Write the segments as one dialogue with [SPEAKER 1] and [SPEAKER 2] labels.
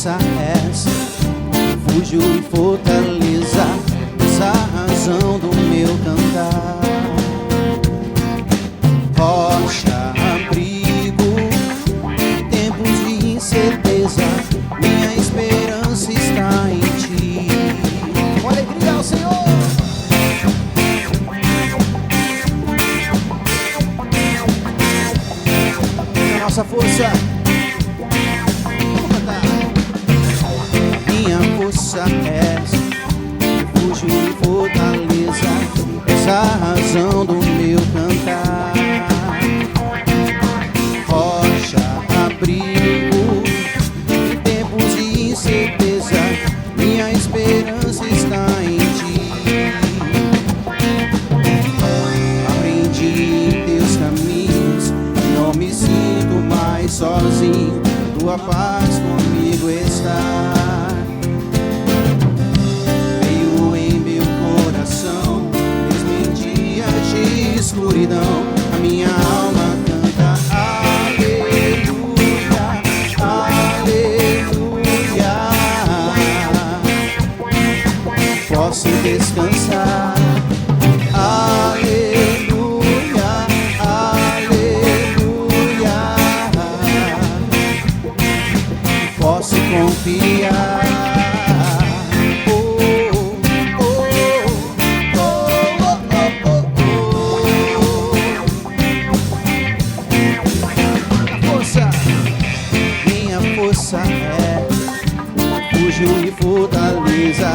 [SPEAKER 1] força és, refúgio e fortaleza, essa razão do meu cantar. Rocha, abrigo, tempos de incerteza, minha esperança está em ti. Com alegria ao Senhor. Nossa força. Vamos cantar. Minha força és, refúgio e fortaleza, essa razão do meu cantar. Rocha, abrigo, em tempos de incerteza, minha esperança está em ti. Aprendi em teus caminhos, não me sinto mais sozinho, tua paz comigo está. Veio em meu coração, mesmo em dias de escuridão, a minha alma canta aleluia, aleluia. Posso descansar, aleluia, aleluia. Posso confiar. Refúgio e fortaleza,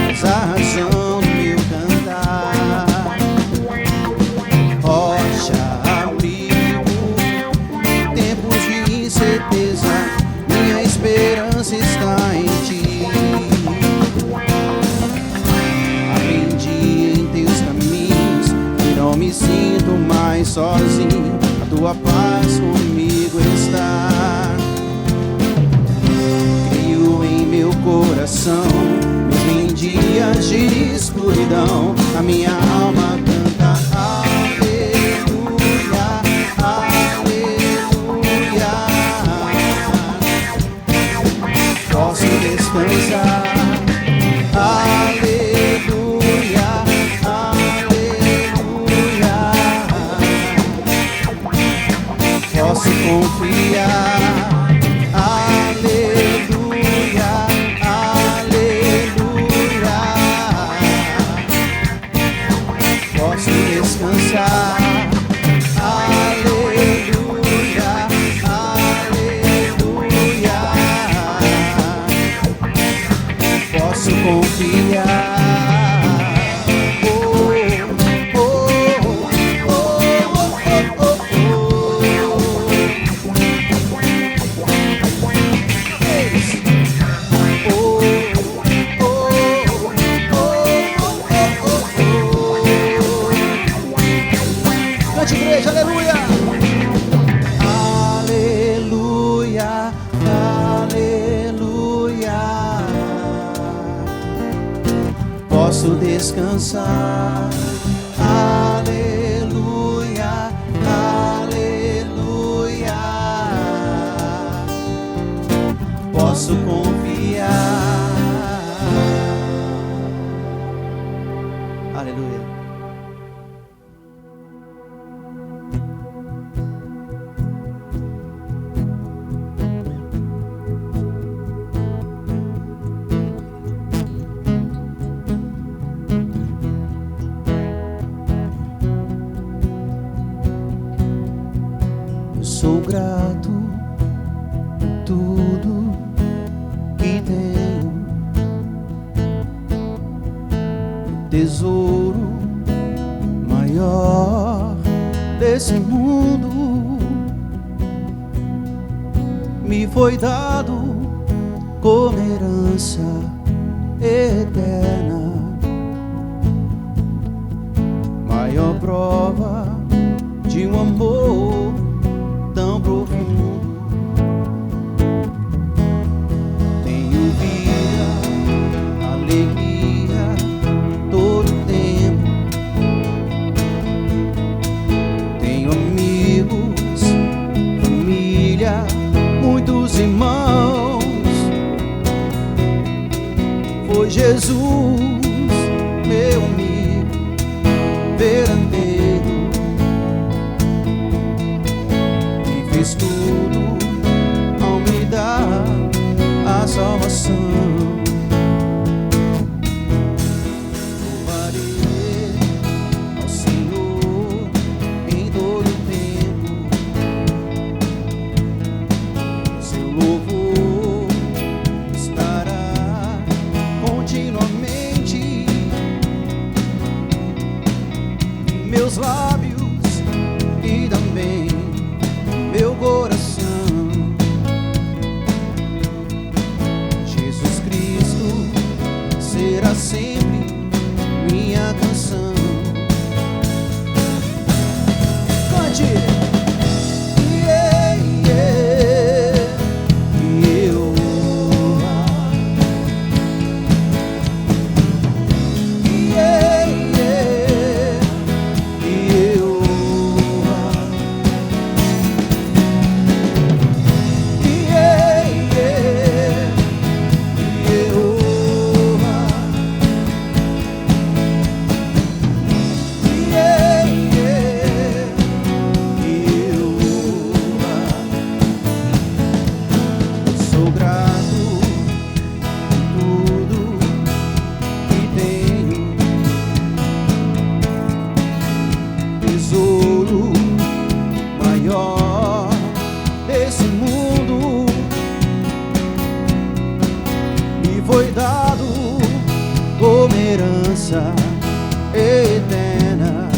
[SPEAKER 1] essa razão do meu cantar. Rocha, abrigo, tempos de incerteza, minha esperança está em ti. Aprendi em teus caminhos, que não me sinto mais sozinho, a tua paz comigo está. Meu coração, mesmo em dias de escuridão, a minha alma canta aleluia, aleluia. Posso descansar, aleluia, aleluia. Posso confiar, descansar, aleluia, aleluia. Posso confiar. Igreja, aleluia, aleluia, aleluia. Posso descansar, aleluia, aleluia. Posso confiar, aleluia. Sou grato por tudo que tenho, o tesouro maior desse mundo me foi dado como herança eterna. Maior prova de um amor tão profundo. Tenho vida, alegria, todo tempo. Tenho amigos, família, muitos irmãos. Foi Jesus, meu amigo verandeiro, que fez tudo ao me dar a salvação. Meus lábios e também meu coração. Jesus Cristo será sempre minha canção. Cante! Yeah, yeah, Jeová. Yeah, yeah. Sou grato por tudo que tenho, tesouro maior desse mundo me foi dado como herança eterna.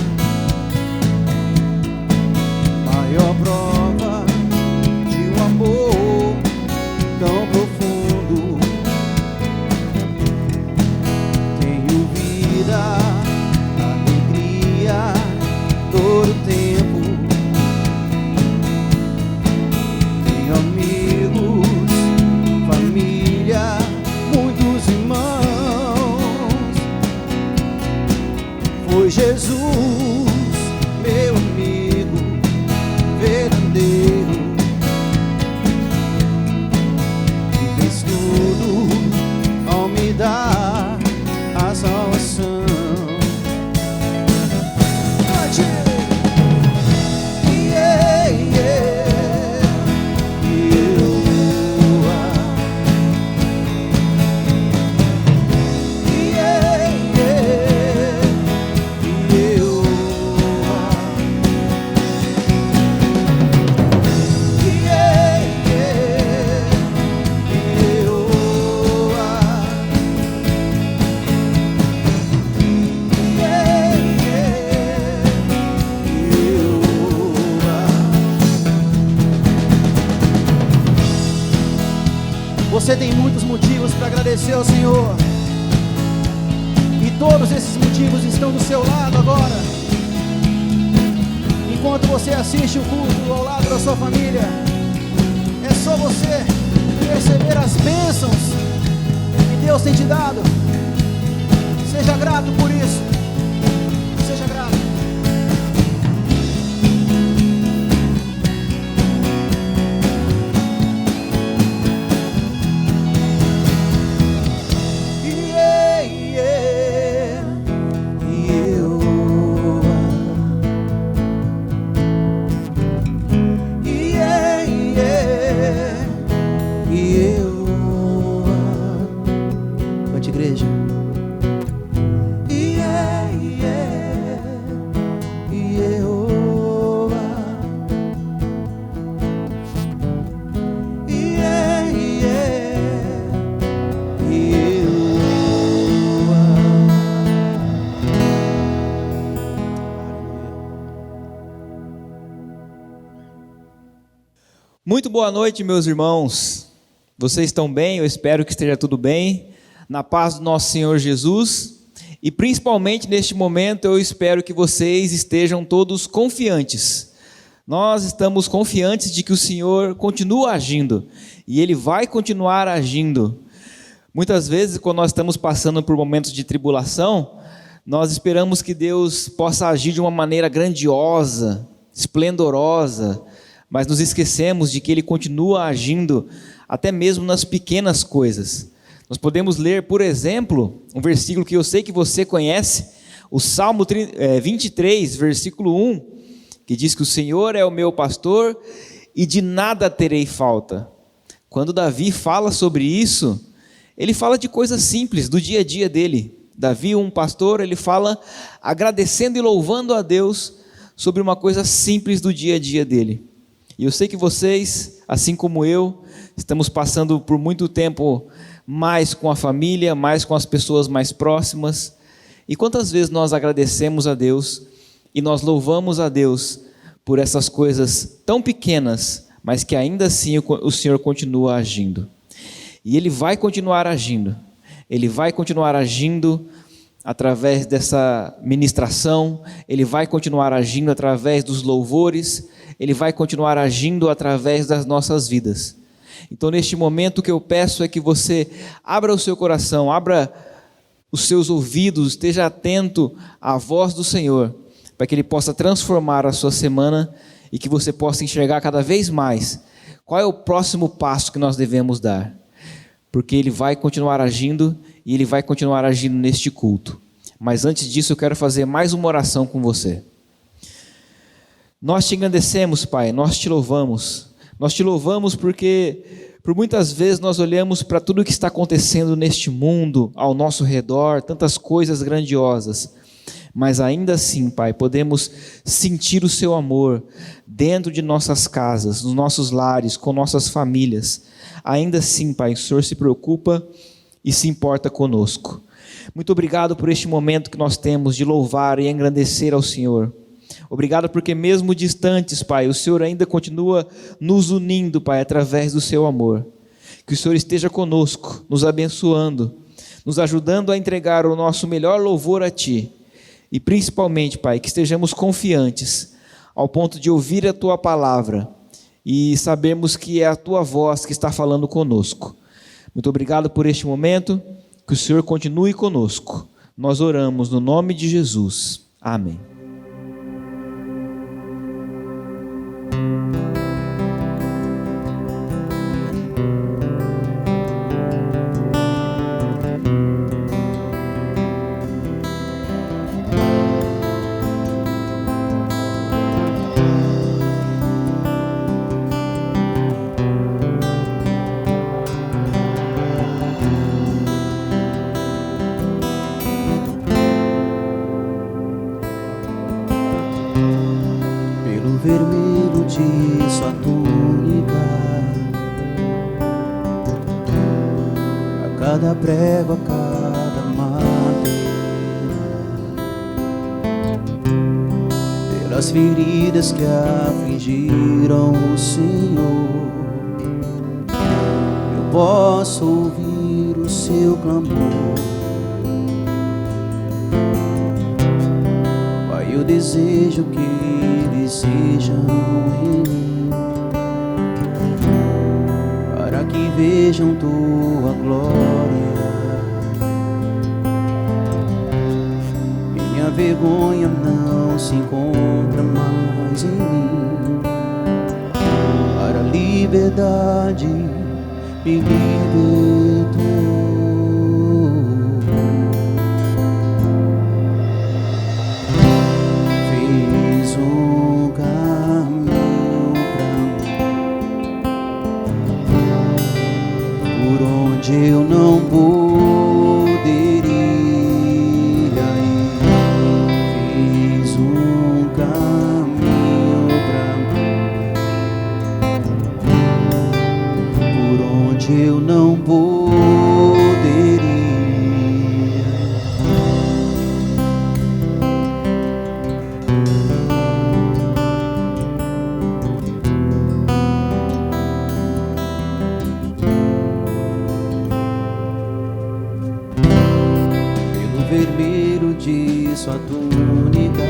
[SPEAKER 1] Maior prova de um amor tão profundo. Tenho vida, alegria todo tempo. Tenho amigos, família, muitos irmãos. Foi Jesus, meu amigo verandeiro, que fez tudo ao me dar a salvação. Yeah, yeah, Jeová. Yeah, yeah, Jeová. Yeah, yeah, Jeová. Yeah, yeah, Jeová. Você tem muitos motivos para agradecer ao Senhor, e todos esses motivos estão do seu lado agora. Enquanto você assiste o culto ao lado da sua família, é só você perceber as bênçãos que Deus tem te dado. Seja grato por isso. Seja grato. Yeah, yeah, Jeová. Yeah, yeah, Jeová. Cante, igreja. Yeah, yeah, Jeová. Yeah, yeah, Jeová.
[SPEAKER 2] Muito boa noite, meus irmãos. Vocês estão bem? Eu espero que esteja tudo bem, na paz do nosso Senhor Jesus. E principalmente neste momento eu espero que vocês estejam todos confiantes. Nós estamos confiantes de que o Senhor continua agindo, e Ele vai continuar agindo. Muitas vezes, quando nós estamos passando por momentos de tribulação, nós esperamos que Deus possa agir de uma maneira grandiosa, esplendorosa, mas nos esquecemos de que Ele continua agindo até mesmo nas pequenas coisas. Nós podemos ler, por exemplo, um versículo que eu sei que você conhece, o Salmo 23, versículo 1, que diz que o Senhor é o meu pastor e de nada terei falta. Quando Davi fala sobre isso, ele fala de coisas simples do dia a dia dele. Davi, um pastor, ele fala agradecendo e louvando a Deus sobre uma coisa simples do dia a dia dele. E eu sei que vocês, assim como eu, estamos passando por muito tempo mais com a família, mais com as pessoas mais próximas. E quantas vezes nós agradecemos a Deus e nós louvamos a Deus por essas coisas tão pequenas, mas que ainda assim o Senhor continua agindo. E Ele vai continuar agindo. Ele vai continuar agindo através dessa ministração, Ele vai continuar agindo através dos louvores, Ele vai continuar agindo através das nossas vidas. Então, neste momento, o que eu peço é que você abra o seu coração, abra os seus ouvidos, esteja atento à voz do Senhor, para que Ele possa transformar a sua semana e que você possa enxergar cada vez mais qual é o próximo passo que nós devemos dar. Porque Ele vai continuar agindo e Ele vai continuar agindo neste culto. Mas antes disso eu quero fazer mais uma oração com você. Nós te engrandecemos, Pai, nós te louvamos. Nós te louvamos porque por muitas vezes nós olhamos para tudo o que está acontecendo neste mundo, ao nosso redor, tantas coisas grandiosas. Mas ainda assim, Pai, podemos sentir o Seu amor dentro de nossas casas, nos nossos lares, com nossas famílias. Ainda assim, Pai, o Senhor se preocupa e se importa conosco. Muito obrigado por este momento que nós temos de louvar e engrandecer ao Senhor. Obrigado porque mesmo distantes, Pai, o Senhor ainda continua nos unindo, Pai, através do Seu amor. Que o Senhor esteja conosco, nos abençoando, nos ajudando a entregar o nosso melhor louvor a Ti. E principalmente, Pai, que estejamos confiantes ao ponto de ouvir a Tua palavra e sabermos que é a Tua voz que está falando conosco. Muito obrigado por este momento, que o Senhor continue conosco. Nós oramos no nome de Jesus. Amém.
[SPEAKER 1] Vermelho de sua túnica, a cada prego, a cada madeira, pelas feridas que afligiram o Senhor, eu posso ouvir o seu clamor. Pai, eu desejo que sejam em mim, para que vejam Tua glória. Minha vergonha não se encontra mais em mim, para a liberdade me libertou. Eu não poderia ir, fiz um caminho pra mim, por onde eu não poderia. Vermelho de sua túnica,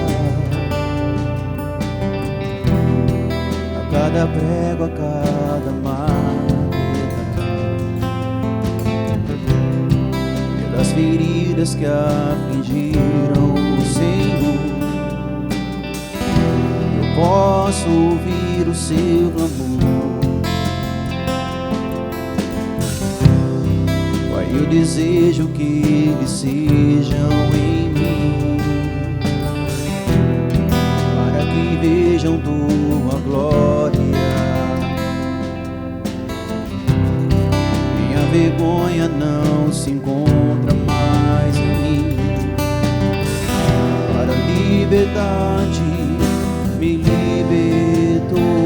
[SPEAKER 1] a cada prego, a cada madeira, pelas feridas que afligiram o Senhor, eu posso ouvir o seu clamor. Pai, Eu desejo que eles sejam em mim, para que vejam tua glória. Minha vergonha não se encontra mais em mim, para a liberdade me libertou.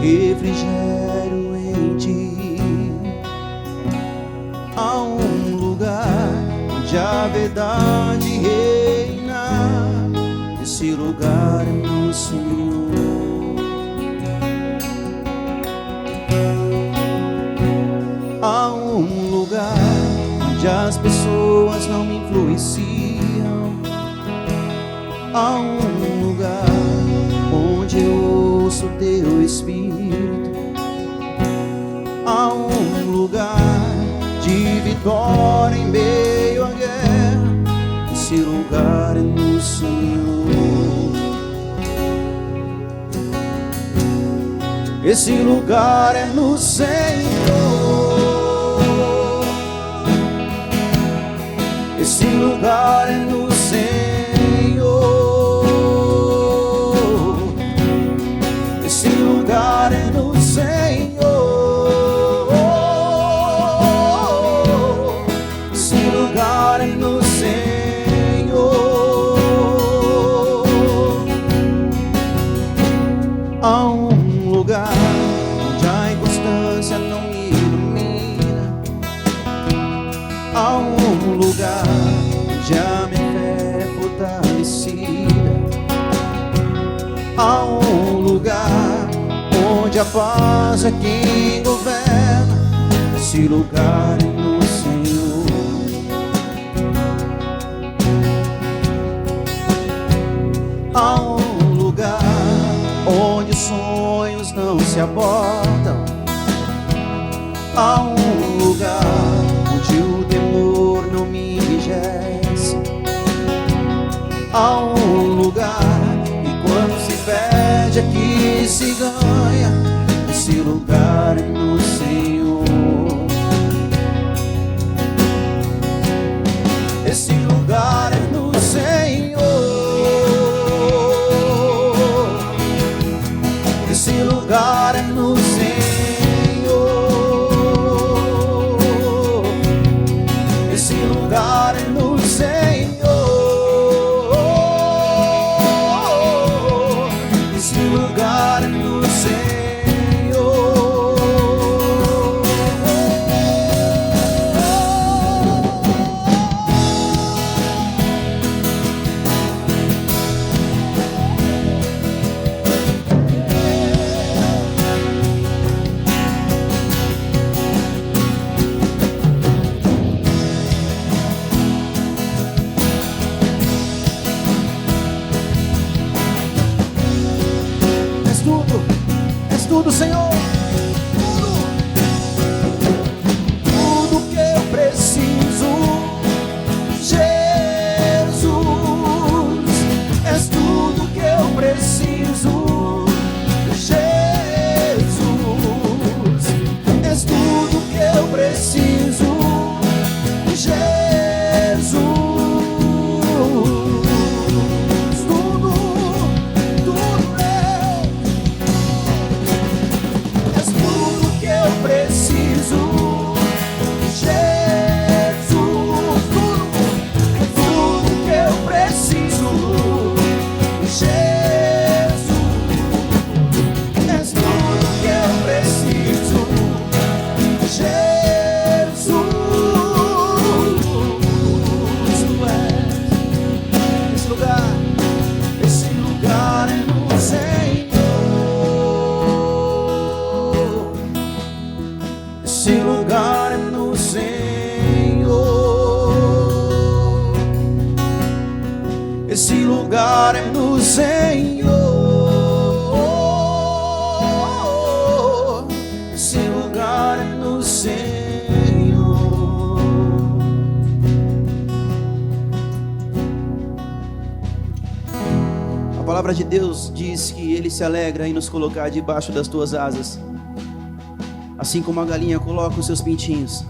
[SPEAKER 3] refrigério em ti. Há um lugar onde a verdade reina. Esse lugar é no Senhor. Há um lugar onde as pessoas não me influenciam. Há um lugar onde eu ouço teu Espírito. Há um lugar de vitória em meio à guerra. Esse lugar é no Senhor. Esse lugar é no Senhor. Esse lugar é no Senhor. Esse lugar é no Senhor. Esse lugar é no Senhor. Há um lugar onde a inconstância não me ilumina. Há um lugar onde a minha fé é fortalecida. Há um lugar onde a paz é quem governa. Esse lugar é no Senhor. Há um lugar onde os sonhos não se abortam. Há um lugar onde o temor não me enrijece. Há um lugar que quando se perde aqui se ganha. Esse lugar é no Senhor. Esse lugar é no Senhor. Esse lugar é no Senhor. Esse lugar é no Senhor. Esse lugar é no Senhor. És tudo, Senhor. Tudo que eu preciso, Jesus. És tudo que eu preciso, Jesus. És tudo que eu preciso, Jesus. Tudo é. És tudo que eu preciso, Jesus. Tudo que eu preciso, Jesus. És tudo que eu preciso, Jesus. Esse lugar é no Senhor. Esse lugar é no Senhor. Esse lugar é no Senhor. Esse lugar é no Senhor. A palavra de Deus diz que Ele se alegra em nos colocar debaixo das tuas asas, assim como a galinha coloca os seus pintinhos.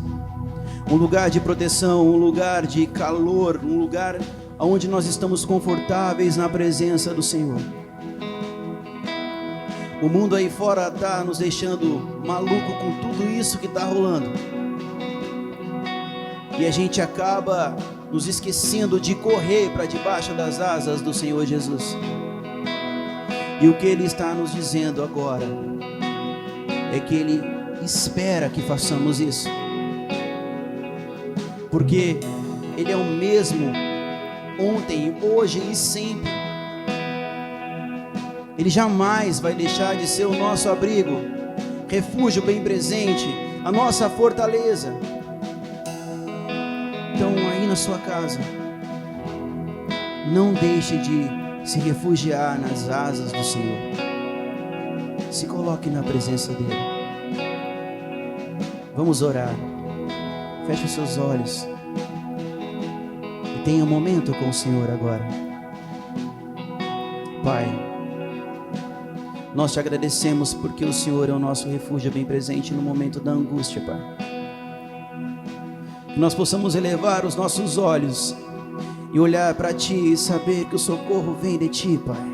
[SPEAKER 3] Um lugar de proteção, um lugar de calor, um lugar onde nós estamos confortáveis na presença do Senhor. O mundo aí fora está nos deixando maluco com tudo isso que está rolando, e a gente acaba nos esquecendo de correr para debaixo das asas do Senhor Jesus. E o que Ele está nos dizendo agora é que Ele espera que façamos isso, porque Ele é o mesmo ontem, hoje e sempre. Ele jamais vai deixar de ser o nosso abrigo, refúgio bem presente, a nossa fortaleza. Então, aí na sua casa, não deixe de se refugiar nas asas do Senhor. Se coloque na presença dEle. Vamos orar. Feche os seus olhos e tenha um momento com o Senhor agora. Pai, nós te agradecemos porque o Senhor é o nosso refúgio bem presente no momento da angústia, Pai. Que nós possamos elevar os nossos olhos e olhar para Ti e saber que o socorro vem de Ti, Pai.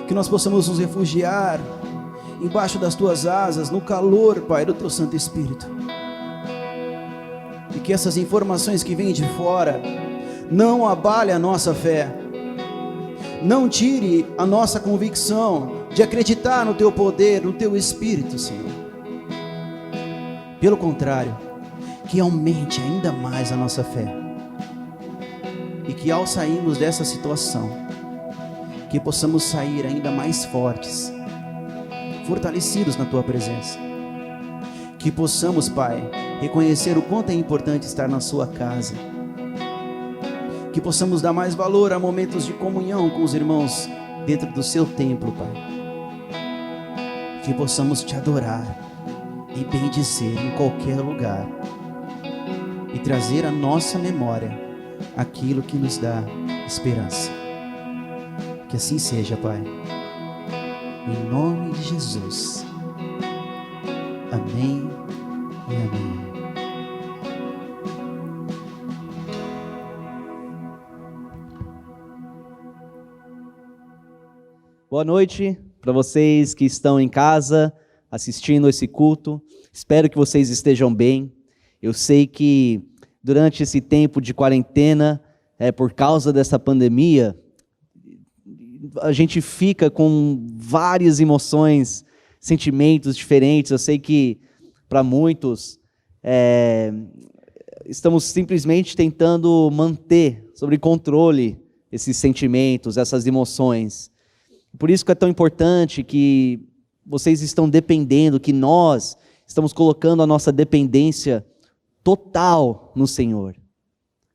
[SPEAKER 3] Que nós possamos nos refugiar embaixo das Tuas asas, no calor, Pai, do Teu Santo Espírito. E que essas informações que vêm de fora não abalem a nossa fé, não tire a nossa convicção de acreditar no Teu poder, no Teu Espírito, Senhor. Pelo contrário, que aumente ainda mais a nossa fé. E que ao sairmos dessa situação, que possamos sair ainda mais fortes, fortalecidos na Tua presença. Que possamos, Pai, reconhecer o quanto é importante estar na Sua casa. Que possamos dar mais valor a momentos de comunhão com os irmãos dentro do seu templo, Pai. Que possamos te adorar e bendizer em qualquer lugar. E trazer à nossa memória aquilo que nos dá esperança. Que assim seja, Pai. Em nome de Jesus. Amém e amém. Boa noite para vocês que estão em casa assistindo esse culto. Espero que vocês estejam bem. Eu sei que durante esse tempo de quarentena, por causa dessa pandemia, a gente fica com várias emoções, sentimentos diferentes. Eu sei que para muitos estamos simplesmente tentando manter sob controle esses sentimentos, essas emoções. Por isso que é tão importante que vocês estão dependendo, que nós estamos colocando a nossa dependência total no Senhor.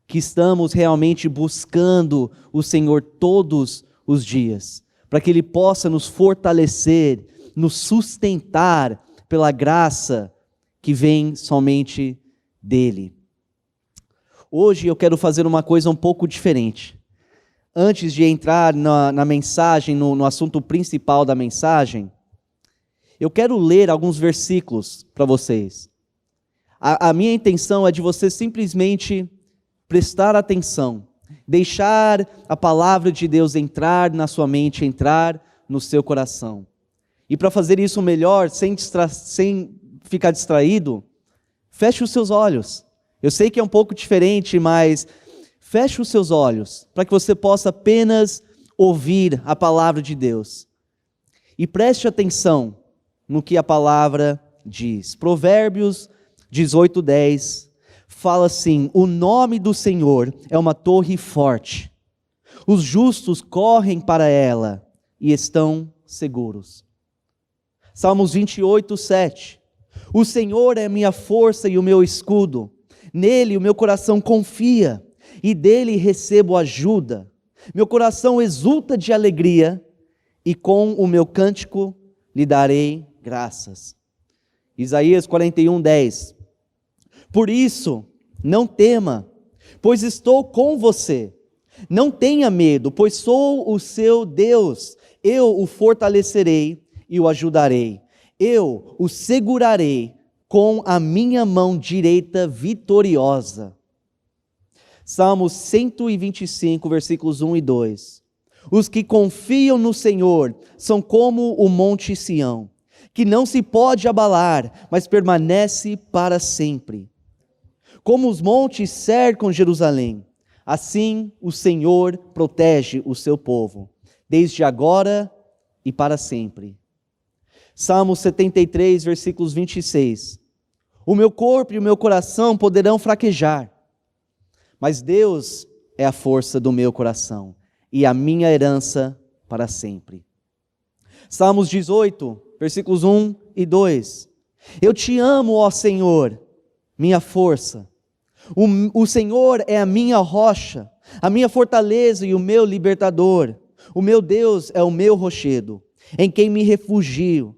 [SPEAKER 3] Que estamos realmente buscando o Senhor todos os dias, para que Ele possa nos fortalecer, nos sustentar pela graça que vem somente dEle. Hoje eu quero fazer uma coisa um pouco diferente. Antes de entrar na mensagem, no assunto principal da mensagem, eu quero ler alguns versículos para vocês. A minha intenção é de você simplesmente prestar atenção, deixar a palavra de Deus entrar na sua mente, entrar no seu coração. E para fazer isso melhor, sem ficar distraído, feche os seus olhos. Eu sei que é um pouco diferente, mas feche os seus olhos, para que você possa apenas ouvir a palavra de Deus. E preste atenção no que a palavra diz. Provérbios 18:10 fala assim: o nome do Senhor é uma torre forte. Os justos correm para ela e estão seguros. Salmos 28:7 o Senhor é minha força e o meu escudo. Nele o meu coração confia e dele recebo ajuda. Meu coração exulta de alegria e com o meu cântico lhe darei graças. Isaías 41:10 por isso, não tema, pois estou com você. Não tenha medo, pois sou o seu Deus. Eu o fortalecerei e o ajudarei. Eu o segurarei com a minha mão direita vitoriosa. Salmos 125, versículos 1 e 2. Os que confiam no Senhor são como o monte Sião, que não se pode abalar, mas permanece para sempre. Como os montes cercam Jerusalém, assim o Senhor protege o seu povo, desde agora e para sempre. Salmo 73, versículos 26. O meu corpo e o meu coração poderão fraquejar, mas Deus é a força do meu coração e a minha herança para sempre. Salmos 18, versículos 1 e 2. Eu te amo, ó Senhor, minha força. O Senhor é a minha rocha, a minha fortaleza e o meu libertador. O meu Deus é o meu rochedo, em quem me refugio.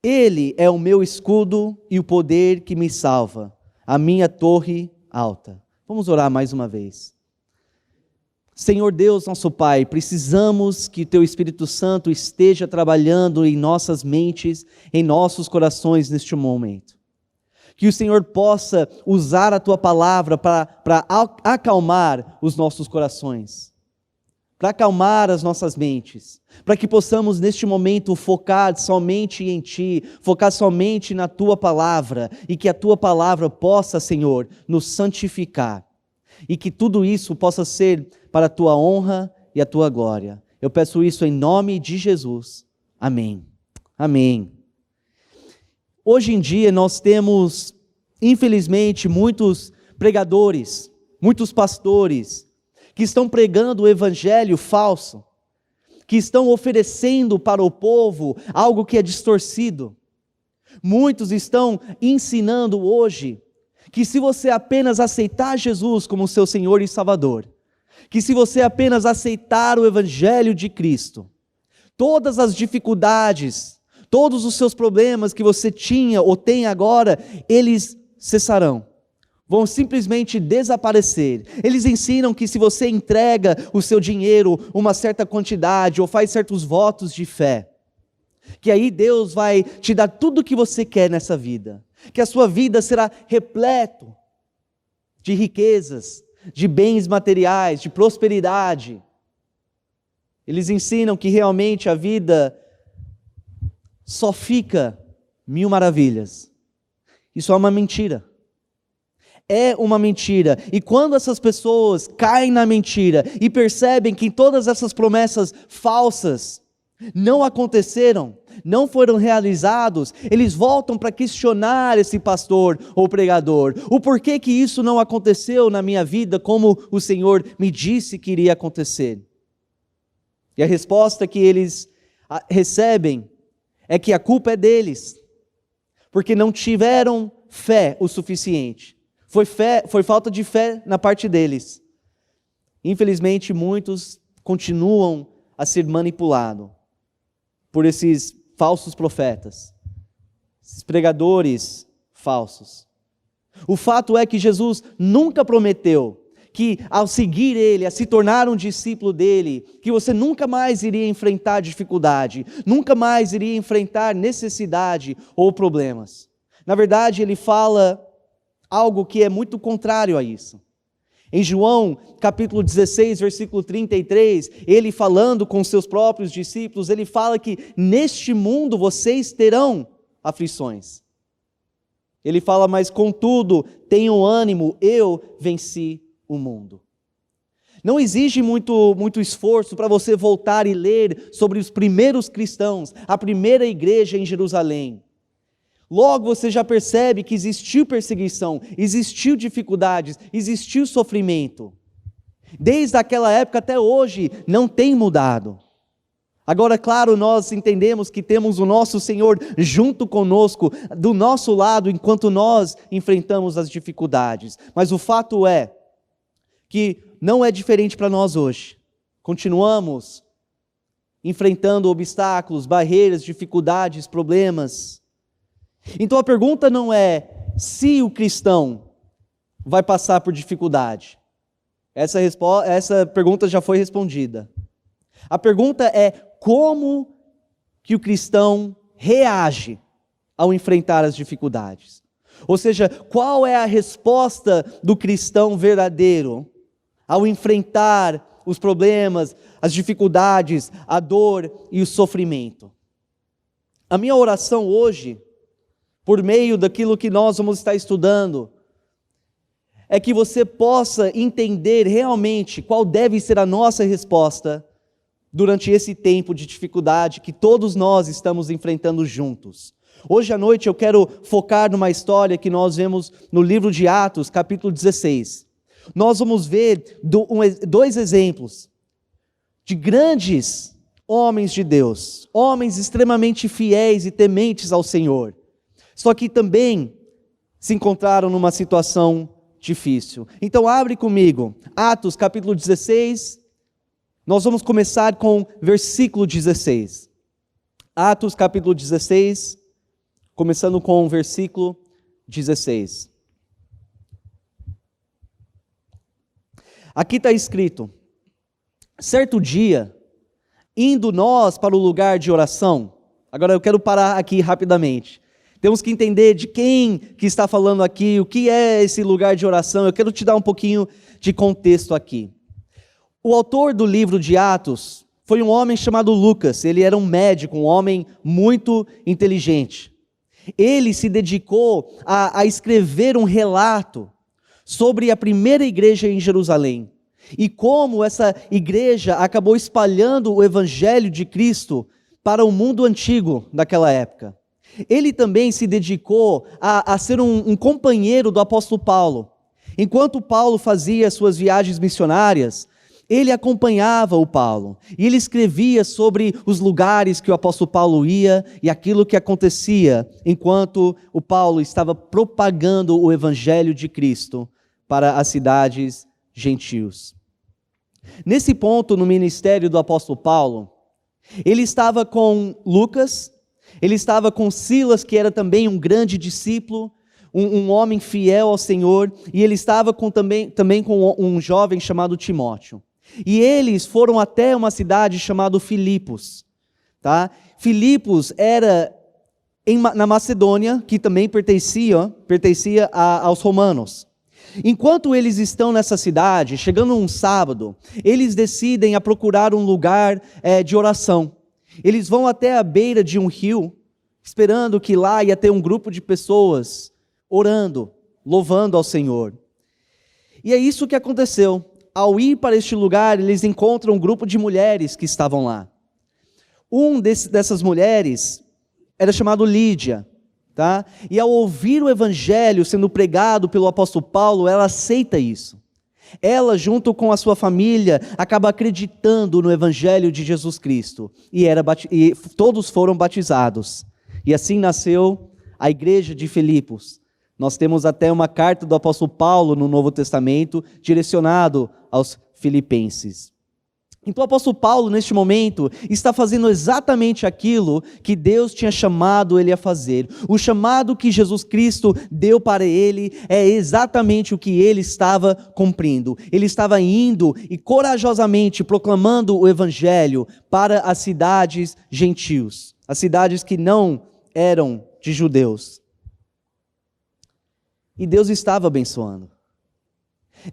[SPEAKER 3] Ele é o meu escudo e o poder que me salva, a minha torre alta. Vamos orar mais uma vez. Senhor Deus, nosso Pai, precisamos que Teu Espírito Santo esteja trabalhando em nossas mentes, em nossos corações neste momento. Que o Senhor possa usar a Tua palavra para acalmar os nossos corações, para acalmar as nossas mentes, para que possamos neste momento focar somente em Ti, focar somente na Tua palavra, e que a Tua palavra possa, Senhor, nos santificar, e que tudo isso possa ser para a Tua honra e a Tua glória. Eu peço isso em nome de Jesus. Amém. Amém. Hoje em dia nós temos, infelizmente, muitos pregadores, muitos pastores, que estão pregando o evangelho falso, que estão oferecendo para o povo algo que é distorcido. Muitos estão ensinando hoje que se você apenas aceitar Jesus como seu Senhor e Salvador, que se você apenas aceitar o Evangelho de Cristo, todas as dificuldades, todos os seus problemas que você tinha ou tem agora, eles cessarão. Vão simplesmente desaparecer. Eles ensinam que se você entrega o seu dinheiro, uma certa quantidade, ou faz certos votos de fé, que aí Deus vai te dar tudo o que você quer nessa vida. Que a sua vida será repleto de riquezas, de bens materiais, de prosperidade. Eles ensinam que realmente a vida só fica mil maravilhas. Isso é uma mentira. É uma mentira. E quando essas pessoas caem na mentira e percebem que todas essas promessas falsas não aconteceram, não foram realizados, eles voltam para questionar esse pastor ou pregador. O porquê que isso não aconteceu na minha vida como o Senhor me disse que iria acontecer. E a resposta que eles recebem é que a culpa é deles, porque não tiveram fé o suficiente. Foi falta de fé na parte deles. Infelizmente, muitos continuam a ser manipulados por esses falsos profetas, esses pregadores falsos. O fato é que Jesus nunca prometeu que ao seguir Ele, a se tornar um discípulo dEle, que você nunca mais iria enfrentar dificuldade, nunca mais iria enfrentar necessidade ou problemas. Na verdade, Ele fala algo que é muito contrário a isso. Em João, capítulo 16, versículo 33, ele falando com seus próprios discípulos, ele fala que neste mundo vocês terão aflições. Ele fala, mas contudo, tenham ânimo, eu venci o mundo. Não exige muito esforço para você voltar e ler sobre os primeiros cristãos, a primeira igreja em Jerusalém. Logo você já percebe que existiu perseguição, existiu dificuldades, existiu sofrimento. Desde aquela época até hoje não tem mudado. Agora, claro, nós entendemos que temos o nosso Senhor junto conosco, do nosso lado, enquanto nós enfrentamos as dificuldades. Mas o fato é que não é diferente para nós hoje. Continuamos enfrentando obstáculos, barreiras, dificuldades, problemas. Então a pergunta não é se o cristão vai passar por dificuldade. Essa pergunta já foi respondida. A pergunta é como que o cristão reage ao enfrentar as dificuldades. Ou seja, qual é a resposta do cristão verdadeiro ao enfrentar os problemas, as dificuldades, a dor e o sofrimento. A minha oração hoje, por meio daquilo que nós vamos estar estudando, é que você possa entender realmente qual deve ser a nossa resposta durante esse tempo de dificuldade que todos nós estamos enfrentando juntos. Hoje à noite eu quero focar numa história que nós vemos no livro de Atos, capítulo 16. Nós vamos ver dois exemplos de grandes homens de Deus, homens extremamente fiéis e tementes ao Senhor, só que também se encontraram numa situação difícil. Então abre comigo, Atos capítulo 16, nós vamos começar com versículo 16. Atos capítulo 16, começando com o versículo 16. Aqui está escrito: certo dia, indo nós para o lugar de oração. Agora eu quero parar aqui rapidamente. Temos que entender de quem que está falando aqui, o que é esse lugar de oração. Eu quero te dar um pouquinho de contexto aqui. O autor do livro de Atos foi um homem chamado Lucas. Ele era um médico, um homem muito inteligente. Ele se dedicou a escrever um relato sobre a primeira igreja em Jerusalém e como essa igreja acabou espalhando o evangelho de Cristo para o mundo antigo daquela época. Ele também se dedicou a ser um companheiro do apóstolo Paulo. Enquanto Paulo fazia suas viagens missionárias, ele acompanhava o Paulo e ele escrevia sobre os lugares que o apóstolo Paulo ia e aquilo que acontecia enquanto o Paulo estava propagando o evangelho de Cristo para as cidades gentios. Nesse ponto, no ministério do apóstolo Paulo, ele estava com Lucas, ele estava com Silas, que era também um grande discípulo, um homem fiel ao Senhor, e ele estava também com um jovem chamado Timóteo. E eles foram até uma cidade chamada Filipos. Tá? Filipos era na Macedônia, que também pertencia aos romanos. Enquanto eles estão nessa cidade, chegando um sábado, eles decidem a procurar um lugar de oração. Eles vão até a beira de um rio, esperando que lá ia ter um grupo de pessoas orando, louvando ao Senhor. E é isso que aconteceu. Ao ir para este lugar, eles encontram um grupo de mulheres que estavam lá. Dessas mulheres era chamado Lídia, tá? E ao ouvir o evangelho sendo pregado pelo apóstolo Paulo, ela aceita isso. Ela, junto com a sua família, acaba acreditando no evangelho de Jesus Cristo. E todos foram batizados. E assim nasceu a igreja de Filipos. Nós temos até uma carta do apóstolo Paulo no Novo Testamento, direcionado aos filipenses. Então o apóstolo Paulo, neste momento, está fazendo exatamente aquilo que Deus tinha chamado ele a fazer. O chamado que Jesus Cristo deu para ele é exatamente o que ele estava cumprindo. Ele estava indo e corajosamente proclamando o evangelho para as cidades gentios, as cidades que não eram de judeus. E Deus estava abençoando.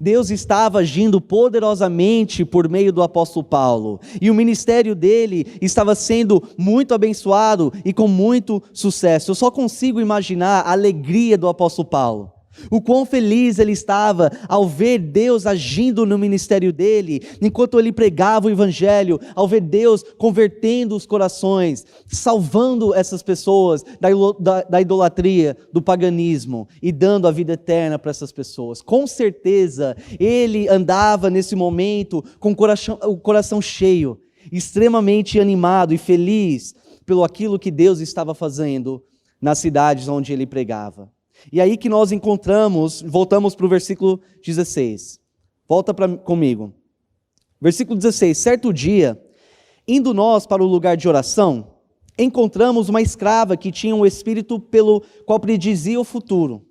[SPEAKER 3] Deus estava agindo poderosamente por meio do apóstolo Paulo. E o ministério dele estava sendo muito abençoado e com muito sucesso. Eu só consigo imaginar a alegria do apóstolo Paulo. O quão feliz ele estava ao ver Deus agindo no ministério dele, enquanto ele pregava o evangelho, ao ver Deus convertendo os corações, salvando essas pessoas da idolatria, do paganismo e dando a vida eterna para essas pessoas. Com certeza ele andava nesse momento com o coração cheio, extremamente animado e feliz pelo aquilo que Deus estava fazendo nas cidades onde ele pregava. E aí que nós voltamos para o versículo 16. Volta comigo. Versículo 16. Certo dia, indo nós para o lugar de oração, encontramos uma escrava que tinha um espírito pelo qual predizia o futuro.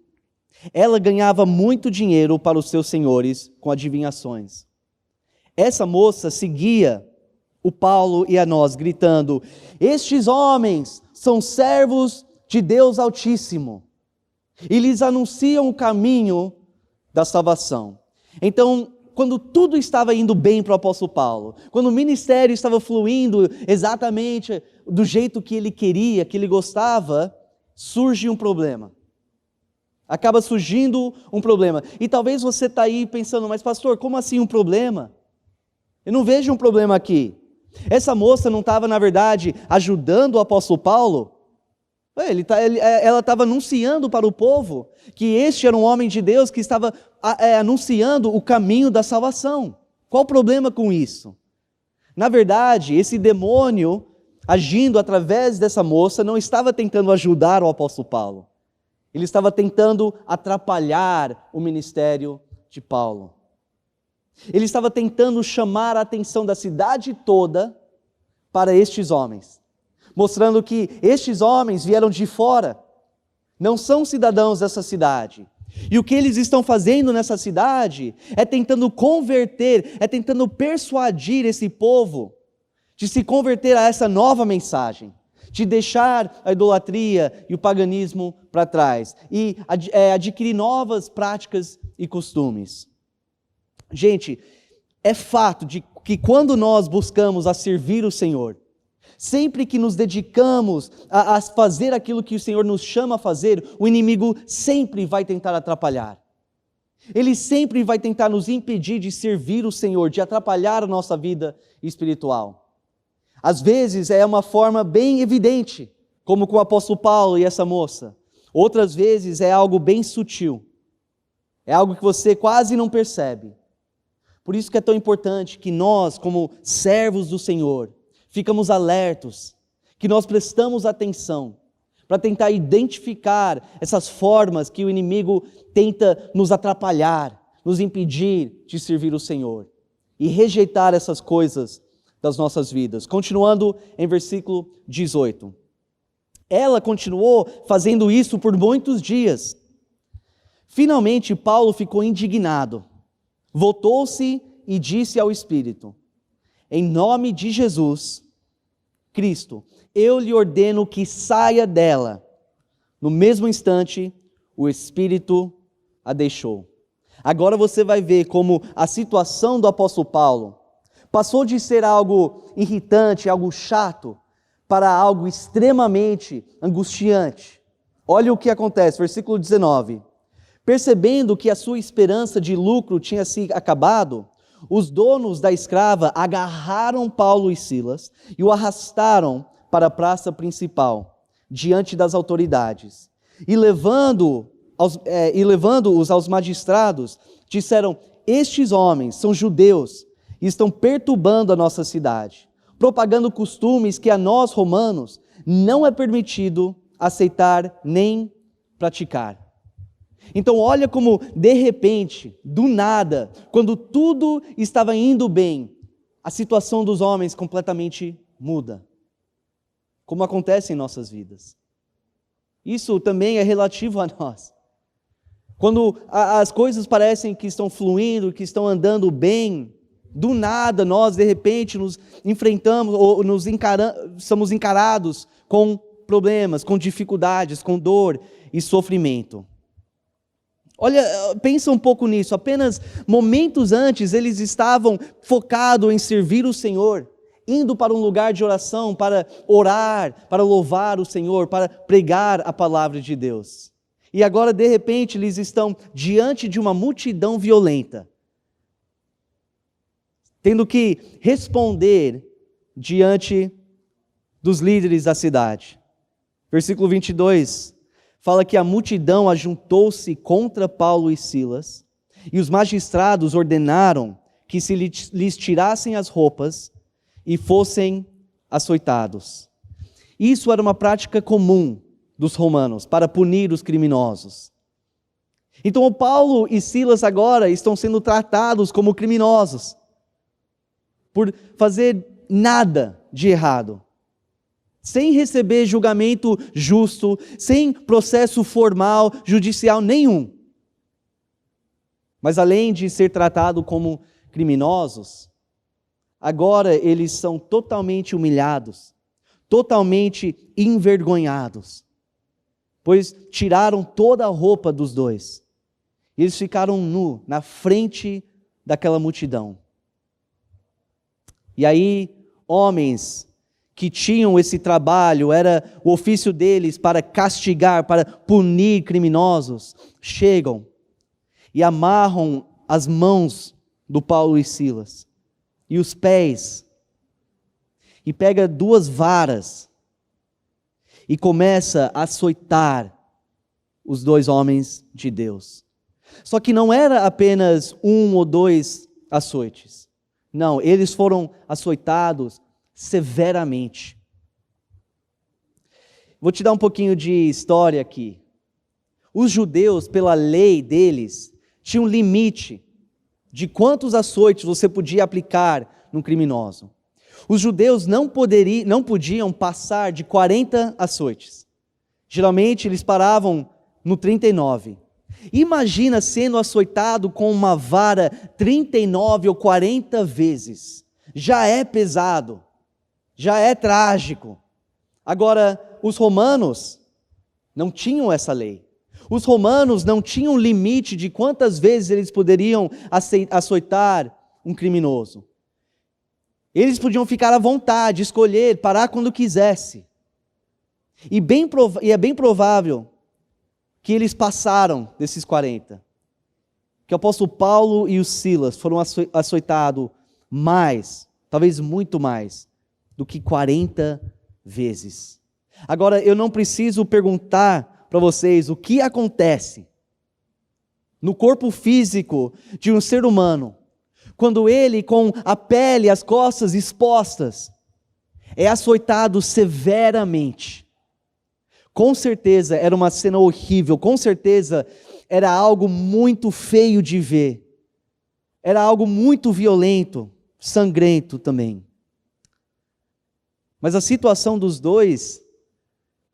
[SPEAKER 3] Ela ganhava muito dinheiro para os seus senhores com adivinhações. Essa moça seguia o Paulo e a nós, gritando: estes homens são servos de Deus Altíssimo. E lhes anunciam o caminho da salvação. Então, quando tudo estava indo bem para o apóstolo Paulo, quando o ministério estava fluindo exatamente do jeito que ele queria, que ele gostava, surge um problema. Acaba surgindo um problema. E talvez você está aí pensando, mas pastor, como assim um problema? Eu não vejo um problema aqui. Essa moça não estava, na verdade, ajudando o apóstolo Paulo? Ela estava anunciando para o povo que este era um homem de Deus que estava anunciando o caminho da salvação. Qual o problema com isso? Na verdade, esse demônio, agindo através dessa moça, não estava tentando ajudar o apóstolo Paulo. Ele estava tentando atrapalhar o ministério de Paulo. Ele estava tentando chamar a atenção da cidade toda para estes homens, mostrando que estes homens vieram de fora, não são cidadãos dessa cidade. E o que eles estão fazendo nessa cidade é tentando converter, é tentando persuadir esse povo de se converter a essa nova mensagem, de deixar a idolatria e o paganismo para trás e adquirir novas práticas e costumes. Gente, é fato de que quando nós buscamos a servir o Senhor, sempre que nos dedicamos a fazer aquilo que o Senhor nos chama a fazer, o inimigo sempre vai tentar atrapalhar. Ele sempre vai tentar nos impedir de servir o Senhor, de atrapalhar a nossa vida espiritual. Às vezes é uma forma bem evidente, como com o apóstolo Paulo e essa moça. Outras vezes é algo bem sutil. É algo que você quase não percebe. Por isso que é tão importante que nós, como servos do Senhor, ficamos alertos, que nós prestamos atenção para tentar identificar essas formas que o inimigo tenta nos atrapalhar, nos impedir de servir o Senhor. e rejeitar essas coisas das nossas vidas. Continuando em versículo 18. Ela continuou fazendo isso por muitos dias. Finalmente, Paulo ficou indignado. Voltou-se e disse ao Espírito: em nome de Jesus Cristo, eu lhe ordeno que saia dela. No mesmo instante, o Espírito a deixou. Agora você vai ver como a situação do apóstolo Paulo passou de ser algo irritante, algo chato, para algo extremamente angustiante. Olha o que acontece, versículo 19. Percebendo que a sua esperança de lucro tinha se acabado, os donos da escrava agarraram Paulo e Silas e o arrastaram para a praça principal, diante das autoridades. E levando-os aos magistrados, disseram: estes homens são judeus e estão perturbando a nossa cidade, propagando costumes que a nós, romanos, não é permitido aceitar nem praticar. Então olha como, de repente, do nada, quando tudo estava indo bem, a situação dos homens completamente muda. Como acontece em nossas vidas. Isso também é relativo a nós. Quando as coisas parecem que estão fluindo, que estão andando bem, do nada nós, de repente, nos enfrentamos ou somos encarados com problemas, com dificuldades, com dor e sofrimento. Olha, pensa um pouco nisso. Apenas momentos antes eles estavam focados em servir o Senhor, indo para um lugar de oração, para orar, para louvar o Senhor, para pregar a palavra de Deus. E agora, de repente, eles estão diante de uma multidão violenta, tendo que responder diante dos líderes da cidade. Versículo 22 fala que a multidão ajuntou-se contra Paulo e Silas, e os magistrados ordenaram que se lhes tirassem as roupas e fossem açoitados. Isso era uma prática comum dos romanos para punir os criminosos. Então Paulo e Silas agora estão sendo tratados como criminosos por fazer nada de errado, sem receber julgamento justo, sem processo formal, judicial nenhum. Mas além de ser tratados como criminosos, agora eles são totalmente humilhados, totalmente envergonhados, pois tiraram toda a roupa dos dois. E eles ficaram nus na frente daquela multidão. E aí, homens que tinham esse trabalho, era o ofício deles para castigar, para punir criminosos, chegam e amarram as mãos do Paulo e Silas e os pés, e pega 2 varas e começa a açoitar os 2 homens de Deus. Só que não era apenas 1 ou 2 açoites. Não, eles foram açoitados severamente. Vou te dar um pouquinho de história aqui. Os judeus, pela lei deles, tinham um limite de quantos açoites você podia aplicar num criminoso. Os judeus não podiam passar de 40 açoites. Geralmente eles paravam no 39. Imagina sendo açoitado com uma vara 39 ou 40 vezes. Já é pesado, já é trágico. Agora, os romanos não tinham essa lei. Os romanos não tinham limite de quantas vezes eles poderiam açoitar um criminoso. Eles podiam ficar à vontade, escolher, parar quando quisesse. E é bem provável que eles passaram desses 40. Que o apóstolo Paulo e os Silas foram açoitados mais, talvez muito mais, do que 40 vezes. Agora, eu não preciso perguntar para vocês o que acontece no corpo físico de um ser humano, quando ele, com a pele, as costas expostas, é açoitado severamente. Com certeza era uma cena horrível, com certeza era algo muito feio de ver, era algo muito violento. sangrento também. Mas a situação dos dois,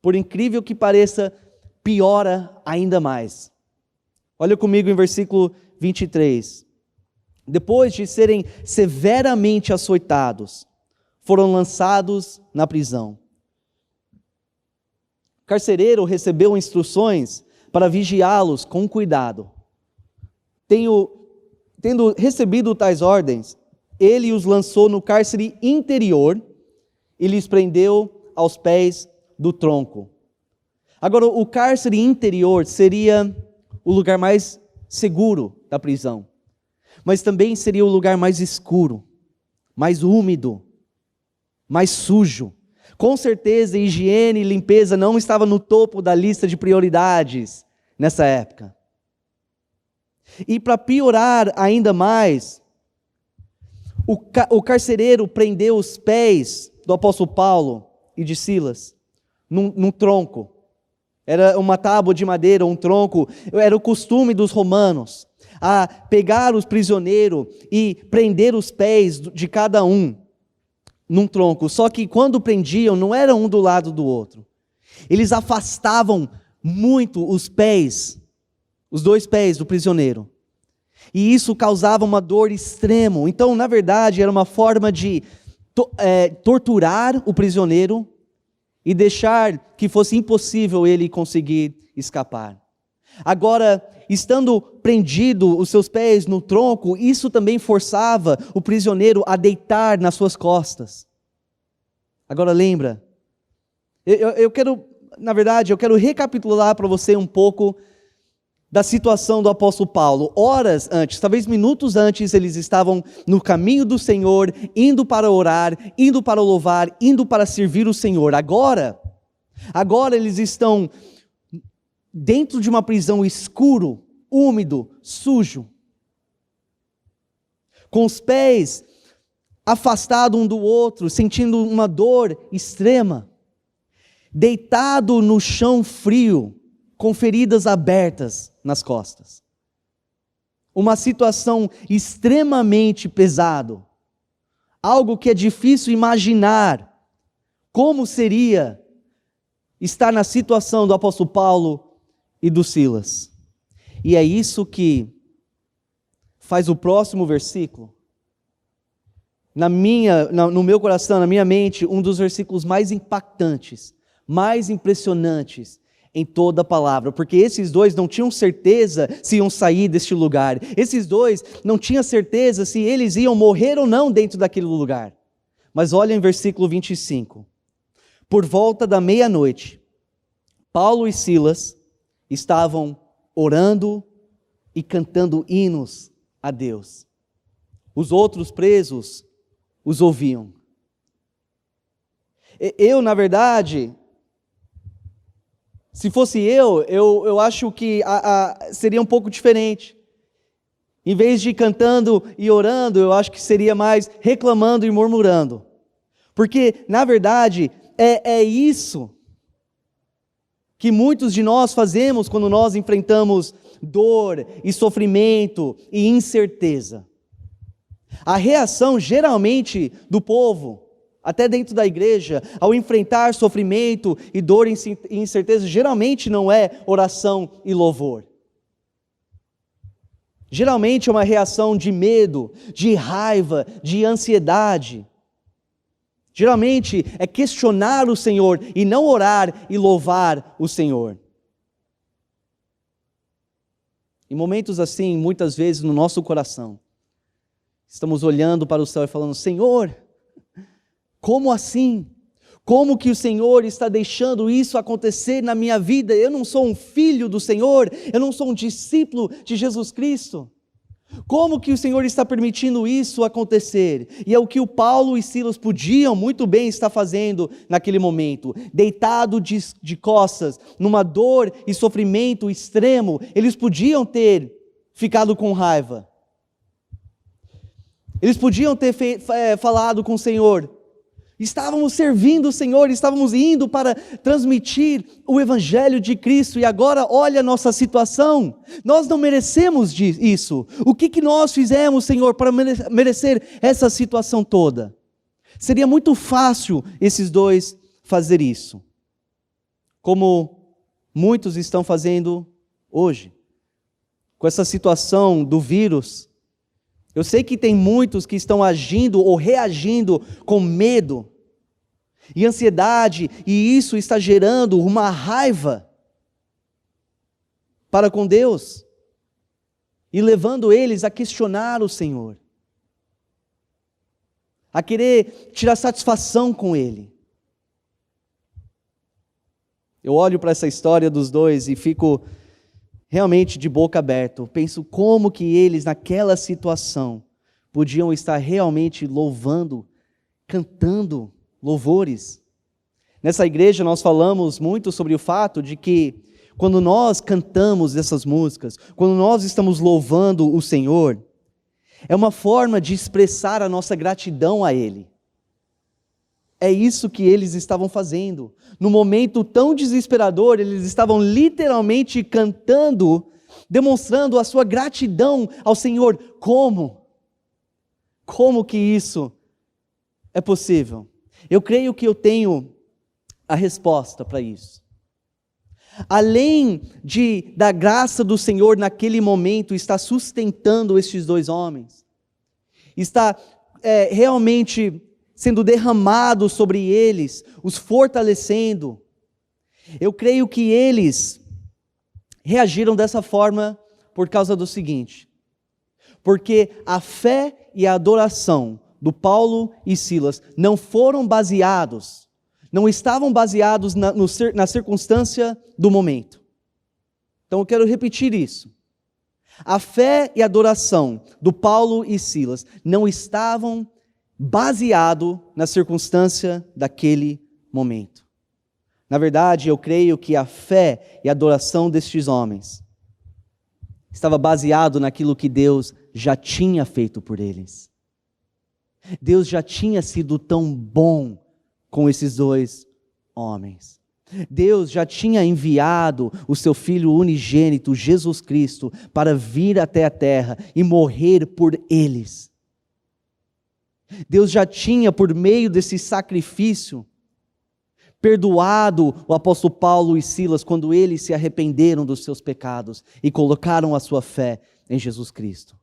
[SPEAKER 3] por incrível que pareça, piora ainda mais. Olha comigo em versículo 23. Depois de serem severamente açoitados, foram lançados na prisão. O carcereiro recebeu instruções para vigiá-los com cuidado. Tendo recebido tais ordens, ele os lançou no cárcere interior e lhes prendeu aos pés do tronco. Agora, o cárcere interior seria o lugar mais seguro da prisão, mas também seria o lugar mais escuro, mais úmido, mais sujo. Com certeza, higiene e limpeza não estava no topo da lista de prioridades nessa época. E para piorar ainda mais, o carcereiro prendeu os pés do apóstolo Paulo e de Silas num tronco. Era uma tábua de madeira, um tronco. Era o costume dos romanos a pegar os prisioneiros e prender os pés de cada um num tronco. Só que quando prendiam, não era um do lado do outro. Eles afastavam muito os pés, os dois pés do prisioneiro. E isso causava uma dor extrema. Então, na verdade, era uma forma de torturar o prisioneiro e deixar que fosse impossível ele conseguir escapar. Agora, estando prendido os seus pés no tronco, isso também forçava o prisioneiro a deitar nas suas costas. Agora lembra, eu quero recapitular para você um pouco da situação do apóstolo Paulo. Horas antes, talvez minutos antes, eles estavam no caminho do Senhor, indo para orar, indo para louvar, indo para servir o Senhor. Agora eles estão dentro de uma prisão escuro, úmido, sujo, com os pés afastados um do outro, sentindo uma dor extrema, deitado no chão frio, com feridas abertas nas costas. Uma situação extremamente pesada, algo que é difícil imaginar como seria estar na situação do apóstolo Paulo e do Silas. E é isso que faz o próximo versículo, no meu coração, na minha mente, um dos versículos mais impactantes, mais impressionantes em toda a palavra, porque esses dois não tinham certeza se iam sair deste lugar, esses dois não tinham certeza se eles iam morrer ou não dentro daquele lugar. Mas olha em versículo 25, por volta da meia-noite, Paulo e Silas estavam orando e cantando hinos a Deus. Os outros presos os ouviam. Na verdade, se fosse eu acho que seria um pouco diferente. Em vez de cantando e orando, eu acho que seria mais reclamando e murmurando. Porque, na verdade, é isso que muitos de nós fazemos quando nós enfrentamos dor e sofrimento e incerteza. A reação, geralmente, do povo, até dentro da igreja, ao enfrentar sofrimento e dor e incerteza, geralmente não é oração e louvor. Geralmente é uma reação de medo, de raiva, de ansiedade. Geralmente é questionar o Senhor e não orar e louvar o Senhor. Em momentos assim, muitas vezes no nosso coração, estamos olhando para o céu e falando: Senhor, como assim? Como que o Senhor está deixando isso acontecer na minha vida? Eu não sou um filho do Senhor, eu não sou um discípulo de Jesus Cristo. Como que o Senhor está permitindo isso acontecer? E é o que o Paulo e Silas podiam muito bem estar fazendo naquele momento. Deitado de costas, numa dor e sofrimento extremo, eles podiam ter ficado com raiva. Eles podiam ter falado com o Senhor: Estávamos servindo o Senhor, estávamos indo para transmitir o Evangelho de Cristo, e agora olha a nossa situação. Nós não merecemos isso. O que nós fizemos, Senhor, para merecer essa situação toda? Seria muito fácil esses dois fazer isso, como muitos estão fazendo hoje. Com essa situação do vírus, eu sei que tem muitos que estão agindo ou reagindo com medo e ansiedade, e isso está gerando uma raiva para com Deus e levando eles a questionar o Senhor, a querer tirar satisfação com Ele. Eu olho para essa história dos dois e fico realmente de boca aberta. Penso como que eles naquela situação podiam estar realmente louvando, cantando louvores. Nessa igreja nós falamos muito sobre o fato de que quando nós cantamos essas músicas, quando nós estamos louvando o Senhor, é uma forma de expressar a nossa gratidão a Ele. É isso que eles estavam fazendo. No momento tão desesperador, eles estavam literalmente cantando, demonstrando a sua gratidão ao Senhor. Como? Como que isso é possível? Eu creio que eu tenho a resposta para isso. Além da graça do Senhor naquele momento estar sustentando estes dois homens, está realmente sendo derramado sobre eles, os fortalecendo. Eu creio que eles reagiram dessa forma por causa do seguinte: porque a fé e a adoração do Paulo e Silas não estavam baseados na circunstância do momento. Então eu quero repetir isso. A fé e a adoração do Paulo e Silas não estavam baseados na circunstância daquele momento. Na verdade, eu creio que a fé e a adoração destes homens estava baseado naquilo que Deus já tinha feito por eles. Deus já tinha sido tão bom com esses dois homens. Deus já tinha enviado o seu Filho unigênito, Jesus Cristo, para vir até a terra e morrer por eles. Deus já tinha, por meio desse sacrifício, perdoado o apóstolo Paulo e Silas quando eles se arrependeram dos seus pecados e colocaram a sua fé em Jesus Cristo.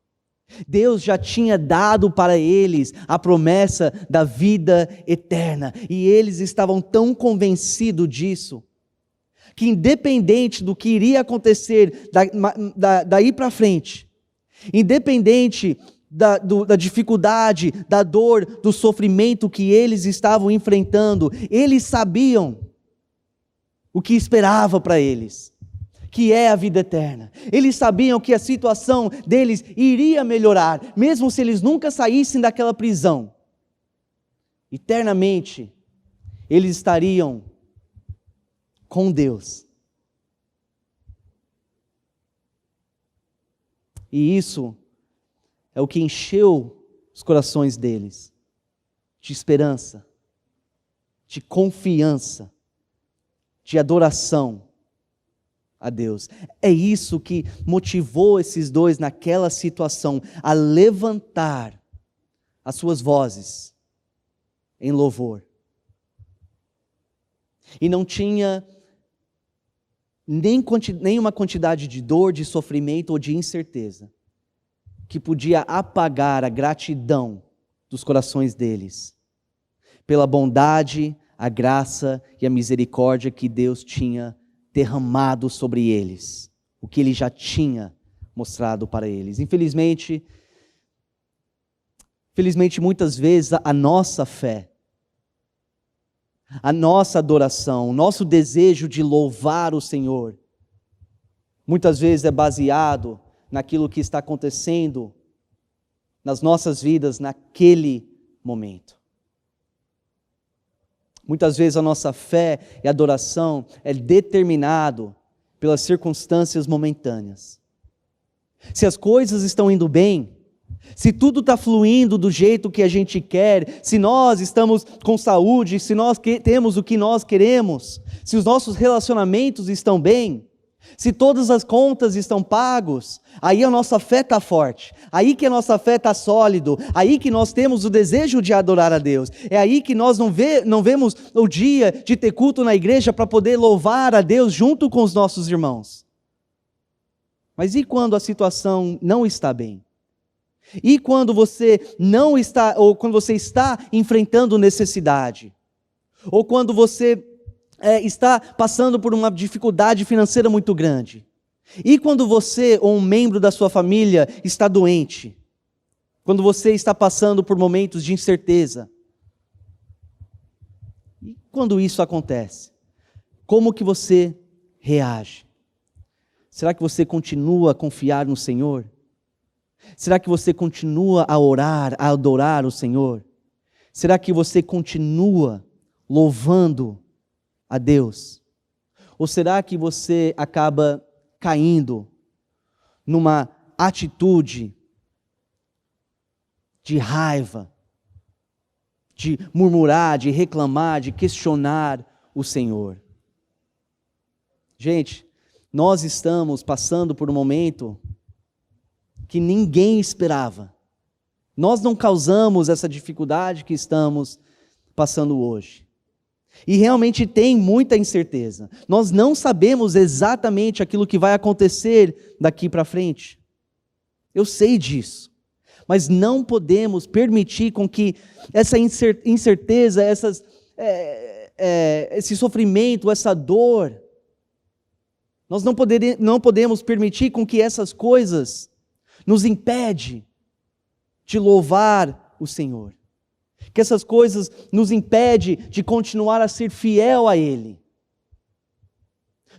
[SPEAKER 3] Deus já tinha dado para eles a promessa da vida eterna, e eles estavam tão convencidos disso, que independente do que iria acontecer daí para frente, independente da dificuldade, da dor, do sofrimento que eles estavam enfrentando, eles sabiam o que esperava para eles, que é a vida eterna. Eles sabiam que a situação deles iria melhorar, mesmo se eles nunca saíssem daquela prisão. Eternamente, eles estariam com Deus. E isso é o que encheu os corações deles de esperança, de confiança, de adoração a Deus. É isso que motivou esses dois naquela situação a levantar as suas vozes em louvor. E não tinha nenhuma quantidade de dor, de sofrimento ou de incerteza que podia apagar a gratidão dos corações deles pela bondade, a graça e a misericórdia que Deus tinha derramado sobre eles, o que Ele já tinha mostrado para eles. Infelizmente, muitas vezes a nossa fé, a nossa adoração, o nosso desejo de louvar o Senhor, muitas vezes é baseado naquilo que está acontecendo nas nossas vidas naquele momento. Muitas vezes a nossa fé e adoração é determinado pelas circunstâncias momentâneas. Se as coisas estão indo bem, se tudo está fluindo do jeito que a gente quer, se nós estamos com saúde, se nós temos o que nós queremos, se os nossos relacionamentos estão bem, se todas as contas estão pagos, aí a nossa fé está forte, aí que a nossa fé está sólido, aí que nós temos o desejo de adorar a Deus, é aí que nós não vemos o dia de ter culto na igreja para poder louvar a Deus junto com os nossos irmãos. Mas e quando a situação não está bem? E quando você não está, ou quando você está enfrentando necessidade? Ou quando você está passando por uma dificuldade financeira muito grande? E quando você ou um membro da sua família está doente? Quando você está passando por momentos de incerteza? E quando isso acontece? Como que você reage? Será que você continua a confiar no Senhor? Será que você continua a orar, a adorar o Senhor? Será que você continua louvando a Deus? Ou será que você acaba caindo numa atitude de raiva, de murmurar, de reclamar, de questionar o Senhor? Gente, nós estamos passando por um momento que ninguém esperava. Nós não causamos essa dificuldade que estamos passando hoje. E realmente tem muita incerteza. Nós não sabemos exatamente aquilo que vai acontecer daqui para frente. Eu sei disso. Mas não podemos permitir com que essa incerteza, esse sofrimento, essa dor, nós não podemos permitir com que essas coisas nos impede de louvar o Senhor. Que essas coisas nos impede de continuar a ser fiel a Ele.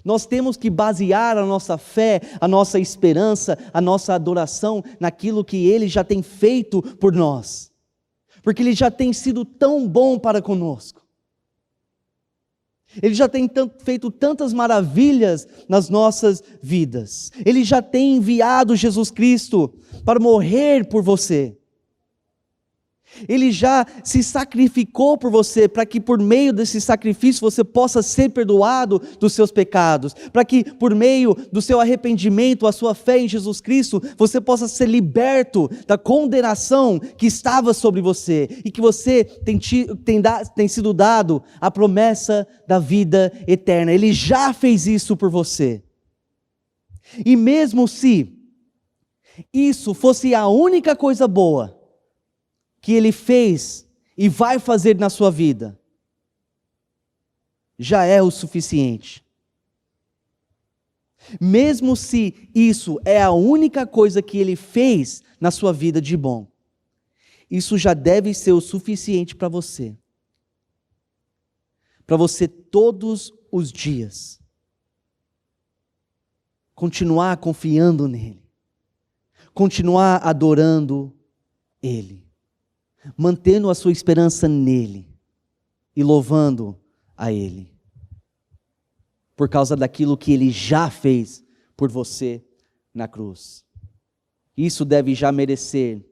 [SPEAKER 3] Nós temos que basear a nossa fé, a nossa esperança, a nossa adoração naquilo que Ele já tem feito por nós. Porque Ele já tem sido tão bom para conosco. Ele já tem feito tantas maravilhas nas nossas vidas. Ele já tem enviado Jesus Cristo para morrer por você. Ele já se sacrificou por você, para que por meio desse sacrifício você possa ser perdoado dos seus pecados, para que por meio do seu arrependimento, a sua fé em Jesus Cristo, você possa ser liberto da condenação que estava sobre você, e que você tem sido dado a promessa da vida eterna. Ele já fez isso por você. E mesmo se isso fosse a única coisa boa que Ele fez e vai fazer na sua vida, já é o suficiente. Mesmo se isso é a única coisa que Ele fez na sua vida de bom, isso já deve ser o suficiente para você todos os dias continuar confiando nele, continuar adorando Ele, mantendo a sua esperança nele e louvando a Ele, por causa daquilo que Ele já fez por você na cruz. Isso deve já merecer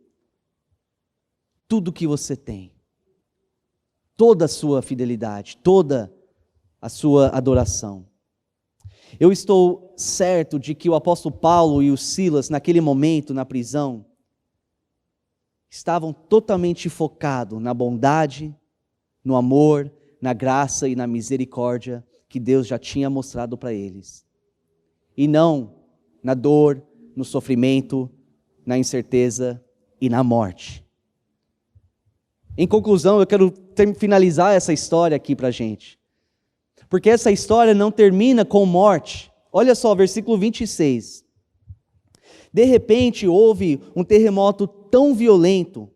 [SPEAKER 3] tudo que você tem, toda a sua fidelidade, toda a sua adoração. Eu estou certo de que o apóstolo Paulo e o Silas, naquele momento na prisão, estavam totalmente focados na bondade, no amor, na graça e na misericórdia que Deus já tinha mostrado para eles. E não na dor, no sofrimento, na incerteza e na morte. Em conclusão, eu quero finalizar essa história aqui para a gente. Porque essa história não termina com morte. Olha só, versículo 26. De repente houve um terremoto tão violento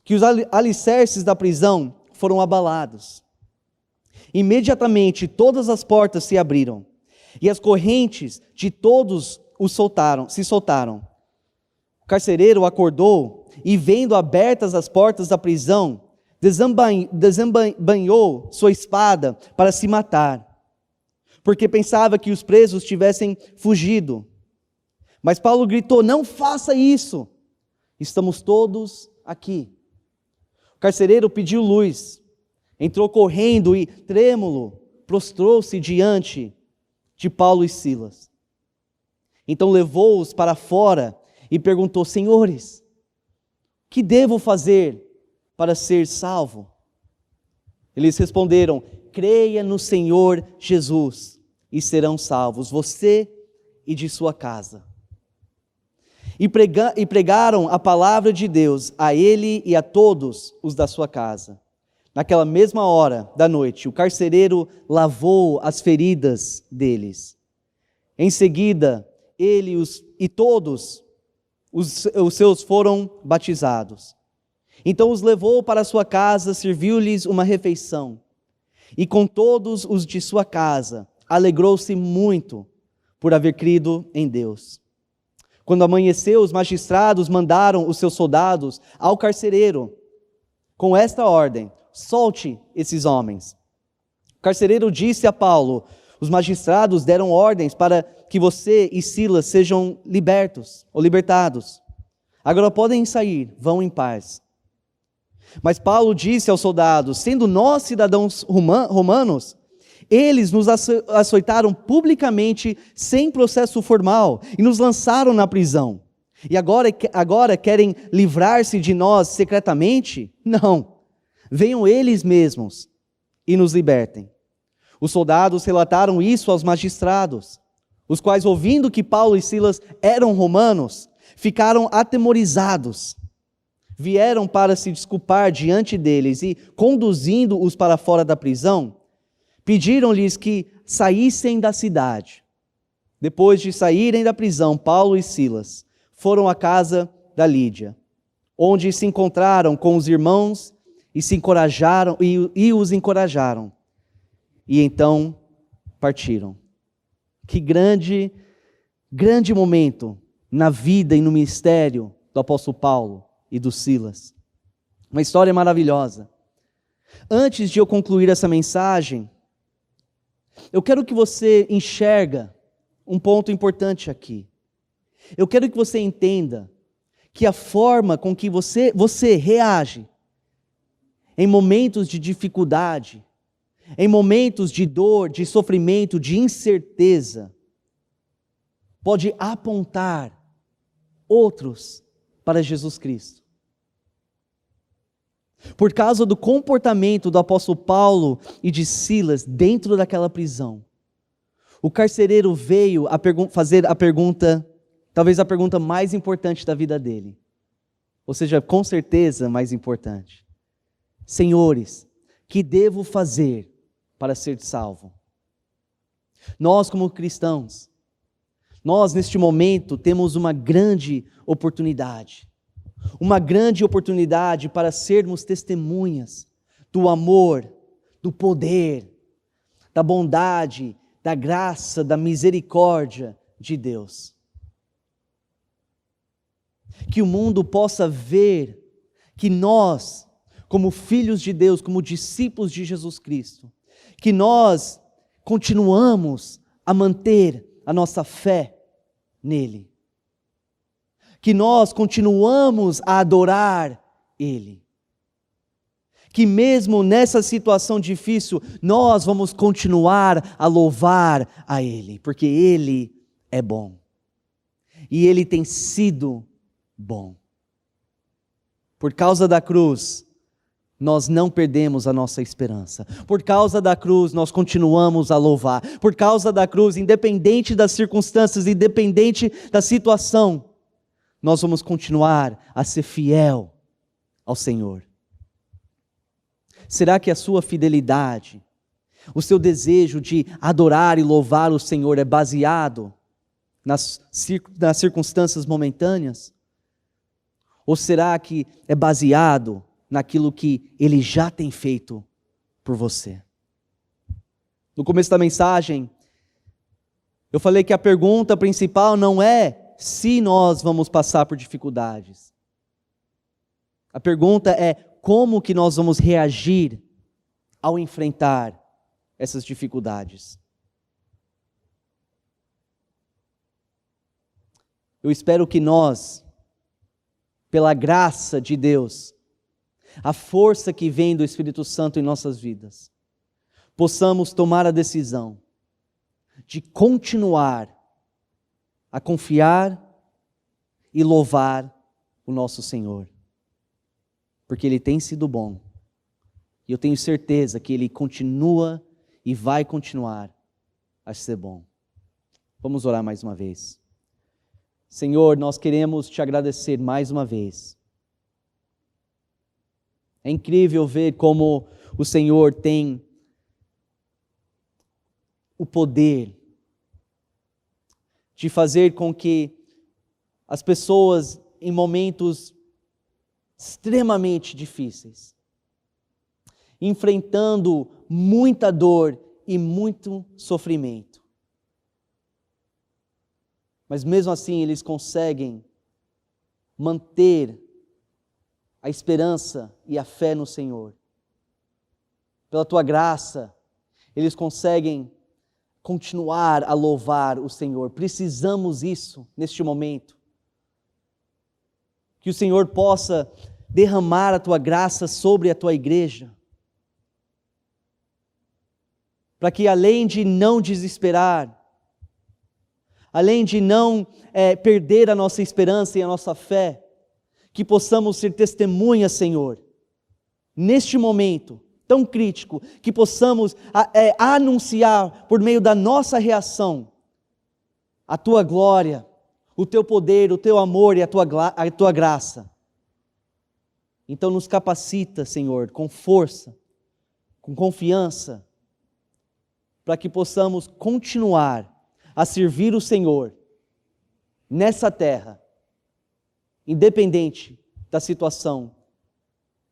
[SPEAKER 3] que os alicerces da prisão foram abalados. Imediatamente todas as portas se abriram e as correntes de todos se soltaram. O carcereiro acordou e, vendo abertas as portas da prisão, desembainhou sua espada para se matar, porque pensava que os presos tivessem fugido. Mas Paulo gritou: não faça isso! estamos todos aqui. O carcereiro pediu luz, entrou correndo e, trêmulo, prostrou-se diante de Paulo e Silas. Então levou-os para fora e perguntou: Senhores, que devo fazer para ser salvo? Eles responderam: creia no Senhor Jesus e serão salvos, você e de sua casa. E pregaram a palavra de Deus a ele e a todos os da sua casa. Naquela mesma hora da noite, o carcereiro lavou as feridas deles. Em seguida, ele e todos os seus foram batizados. Então os levou para sua casa, serviu-lhes uma refeição. E com todos os de sua casa, alegrou-se muito por haver crido em Deus. Quando amanheceu, os magistrados mandaram os seus soldados ao carcereiro com esta ordem: solte esses homens. O carcereiro disse a Paulo: os magistrados deram ordens para que você e Silas sejam libertos ou libertados. Agora podem sair, vão em paz. Mas Paulo disse aos soldados: sendo nós cidadãos romanos, eles nos açoitaram publicamente, sem processo formal, e nos lançaram na prisão. E agora querem livrar-se de nós secretamente? Não. Venham eles mesmos e nos libertem. Os soldados relataram isso aos magistrados, os quais, ouvindo que Paulo e Silas eram romanos, ficaram atemorizados. Vieram para se desculpar diante deles e, conduzindo-os para fora da prisão, pediram-lhes que saíssem da cidade. Depois de saírem da prisão, Paulo e Silas foram à casa da Lídia, onde se encontraram com os irmãos e os encorajaram. E então partiram. Que grande momento na vida e no ministério do apóstolo Paulo e do Silas. Uma história maravilhosa. Antes de eu concluir essa mensagem, eu quero que você enxerga um ponto importante aqui. Eu quero que você entenda que a forma com que você reage em momentos de dificuldade, em momentos de dor, de sofrimento, de incerteza, pode apontar outros para Jesus Cristo. Por causa do comportamento do apóstolo Paulo e de Silas dentro daquela prisão, o carcereiro veio fazer a pergunta, talvez a pergunta mais importante da vida dele. Ou seja, com certeza mais importante. Senhores, que devo fazer para ser salvo? Nós, como cristãos, nós neste momento temos uma grande oportunidade. Uma grande oportunidade para sermos testemunhas do amor, do poder, da bondade, da graça, da misericórdia de Deus. Que o mundo possa ver que nós, como filhos de Deus, como discípulos de Jesus Cristo, que nós continuamos a manter a nossa fé nele. Que nós continuamos a adorar Ele. Que mesmo nessa situação difícil, nós vamos continuar a louvar a Ele, porque Ele é bom. E Ele tem sido bom. Por causa da cruz, nós não perdemos a nossa esperança. Por causa da cruz, nós continuamos a louvar. Por causa da cruz, independente das circunstâncias, independente da situação, nós vamos continuar a ser fiel ao Senhor. Será que a sua fidelidade, o seu desejo de adorar e louvar o Senhor é baseado nas circunstâncias momentâneas? Ou será que é baseado naquilo que Ele já tem feito por você? No começo da mensagem, eu falei que a pergunta principal não é se nós vamos passar por dificuldades. A pergunta é como que nós vamos reagir ao enfrentar essas dificuldades. Eu espero que nós pela graça de Deus, a força que vem do Espírito Santo em nossas vidas, possamos tomar a decisão de continuar a confiar e louvar o nosso Senhor, porque Ele tem sido bom, e eu tenho certeza que Ele continua e vai continuar a ser bom. Vamos orar mais uma vez. Senhor, nós queremos Te agradecer mais uma vez. É incrível ver como o Senhor tem o poder de fazer com que as pessoas em momentos extremamente difíceis, enfrentando muita dor e muito sofrimento, mas mesmo assim eles conseguem manter a esperança e a fé no Senhor. Pela Tua graça, eles conseguem continuar a louvar o Senhor. Precisamos isso neste momento. Que o Senhor possa derramar a Tua graça sobre a Tua igreja, para que além de não desesperar, além de não perder a nossa esperança e a nossa fé, que possamos ser testemunhas, Senhor, neste momento tão crítico, que possamos anunciar por meio da nossa reação a Tua glória, o Teu poder, o Teu amor e a Tua graça. Então nos capacita, Senhor, com força, com confiança, para que possamos continuar a servir o Senhor nessa terra, independente da situação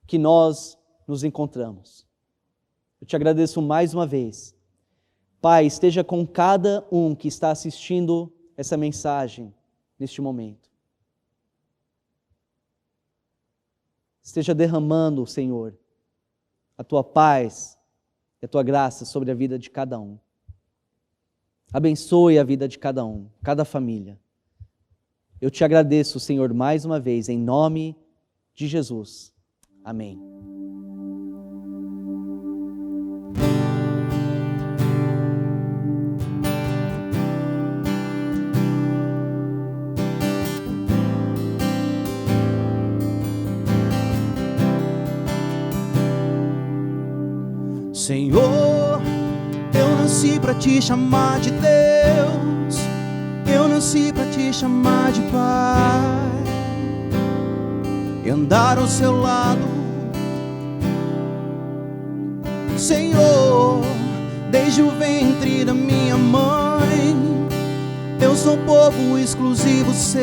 [SPEAKER 3] que nós nos encontramos. Eu Te agradeço mais uma vez. Pai, esteja com cada um que está assistindo essa mensagem neste momento. Esteja derramando, Senhor, a Tua paz e a Tua graça sobre a vida de cada um. Abençoe a vida de cada um, cada família. Eu Te agradeço, Senhor, mais uma vez, em nome de Jesus. Amém.
[SPEAKER 1] Senhor, eu nasci para Te chamar de Deus, eu nasci para Te chamar de Pai, e andar ao Seu lado. Senhor, desde o ventre da minha mãe, eu sou povo exclusivo Seu,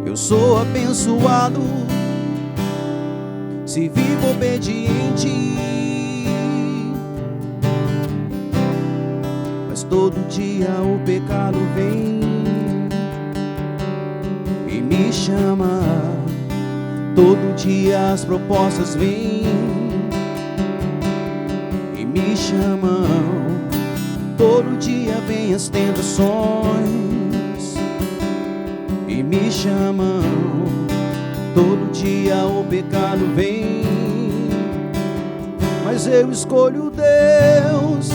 [SPEAKER 1] eu sou abençoado se vivo obediente, mas todo dia o pecado vem e me chama. Todo dia as propostas vêm e me chamam. Todo dia vem as tentações e me chamam. Todo dia o pecado vem, mas eu escolho Deus,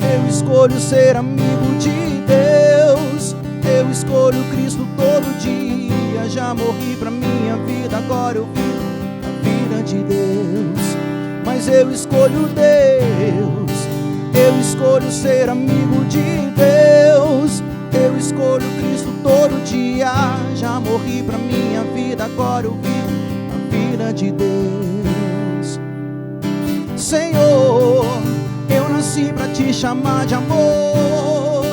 [SPEAKER 1] eu escolho ser amigo de Deus, eu escolho Cristo todo dia. Já morri pra minha vida, agora eu vivo a vida de Deus. Mas eu escolho Deus, eu escolho ser amigo de Deus, eu escolho Cristo todo dia. Já morri pra minha vida, agora eu vivo a vida de Deus. Senhor, eu nasci pra Te chamar de amor,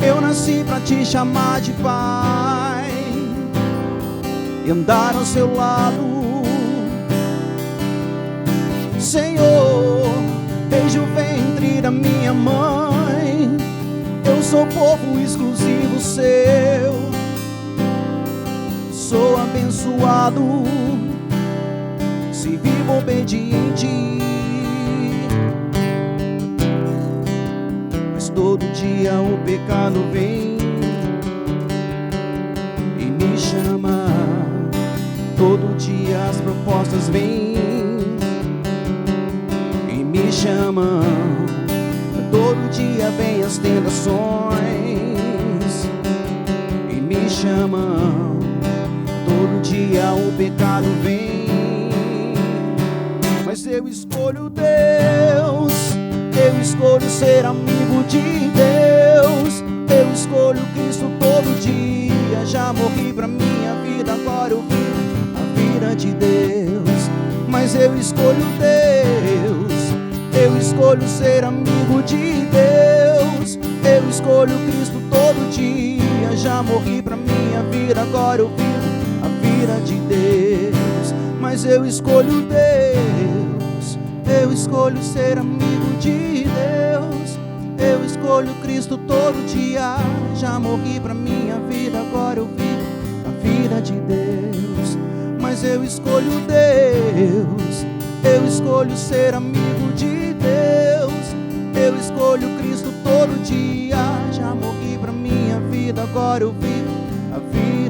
[SPEAKER 1] eu nasci pra Te chamar de Pai, e andar ao Seu lado. Senhor, desde o ventre da minha mãe, eu sou povo exclusivo Seu, sou abençoado se vivo obediente, mas todo dia o pecado vem e me chama.
[SPEAKER 3] propostas vêm e me chamam. Todo dia vem as tentações e me chamam. Todo dia o pecado vem, mas eu escolho Deus. Eu escolho ser amigo de Deus. Eu escolho Cristo todo dia. Já morri pra minha vida, agora eu vivo a vida de Deus. Mas eu escolho Deus. Eu escolho ser amigo de Deus. Eu escolho Cristo todo dia. Já morri pra minha vida, agora eu vivo a vida de Deus. Mas eu escolho Deus. Eu escolho ser amigo de Deus. Eu escolho Cristo todo dia. Já morri pra minha vida, agora eu vivo a vida de Deus. Mas eu escolho Deus. Eu escolho ser amigo de Deus. Eu escolho Cristo todo dia. Já morri pra minha vida, agora eu vivo a vida